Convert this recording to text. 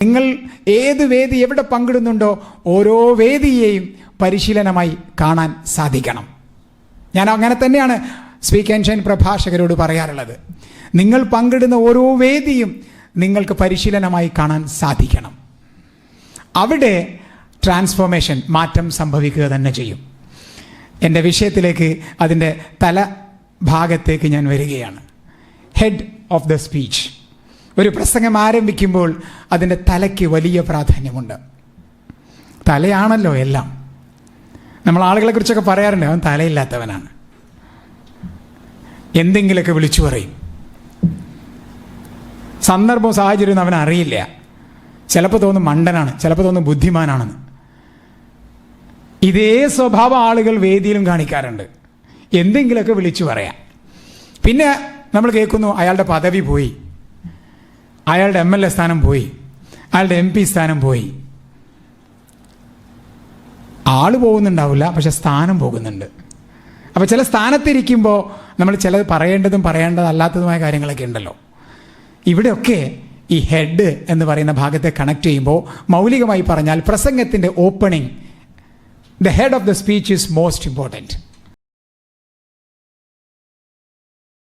നിങ്ങൾ ഏത് വേദി എവിടെ പങ്കിടുന്നുണ്ടോ ഓരോ വേദിയെയും പരിശീലനമായി കാണാൻ സാധിക്കണം. ഞാൻ അങ്ങനെ തന്നെയാണ് സ്പീക്ക് ആൻഡ് ഷൈൻ പ്രഭാഷകരോട് പറയാറുള്ളത്. നിങ്ങൾ പങ്കിടുന്ന ഓരോ വേദിയും നിങ്ങൾക്ക് പരിശീലനമായി കാണാൻ സാധിക്കണം. അവിടെ ട്രാൻസ്ഫോർമേഷൻ, മാറ്റം സംഭവിക്കുക തന്നെ ചെയ്യും. എൻ്റെ വിഷയത്തിലേക്ക്, അതിൻ്റെ തല ഭാഗത്തേക്ക് ഞാൻ വരികയാണ്. Head of the speech. ഒരു പ്രസംഗം ആരംഭിക്കുമ്പോൾ അതിൻ്റെ തലയ്ക്ക് വലിയ പ്രാധാന്യമുണ്ട്. തലയാണല്ലോ എല്ലാം. നമ്മൾ ആളുകളെ കുറിച്ചൊക്കെ പറയാറുണ്ട്, അവൻ തലയില്ലാത്തവനാണ്, എന്തെങ്കിലുമൊക്കെ വിളിച്ചു പറയും. സന്ദർഭവും സാഹചര്യവും അവൻ അറിയില്ല. ചിലപ്പോൾ തോന്നും മണ്ടനാണ്, ചിലപ്പോൾ തോന്നും ബുദ്ധിമാനാണെന്ന്. ഇതേ സ്വഭാവം ആളുകൾ വേദിയിലും കാണിക്കാറുണ്ട്. എന്തെങ്കിലുമൊക്കെ വിളിച്ചു പറയാം. പിന്നെ നമ്മൾ കേൾക്കുന്നു അയാളുടെ പദവി പോയി, അയാളുടെ MLA സ്ഥാനം പോയി, അയാളുടെ MP സ്ഥാനം പോയി. ആള് പോകുന്നുണ്ടാവില്ല, പക്ഷെ സ്ഥാനം പോകുന്നുണ്ട്. അപ്പോൾ ചില സ്ഥാനത്തിരിക്കുമ്പോൾ നമ്മൾ ചിലത് പറയേണ്ടതും പറയേണ്ടതല്ലാത്തതുമായ കാര്യങ്ങളൊക്കെ ഉണ്ടല്ലോ. ഇവിടെയൊക്കെ ഈ ഹെഡ് എന്ന് പറയുന്ന ഭാഗത്തെ കണക്ട് ചെയ്യുമ്പോൾ മൗലികമായി പറഞ്ഞാൽ പ്രസംഗത്തിൻ്റെ opening, the head of the speech is most important.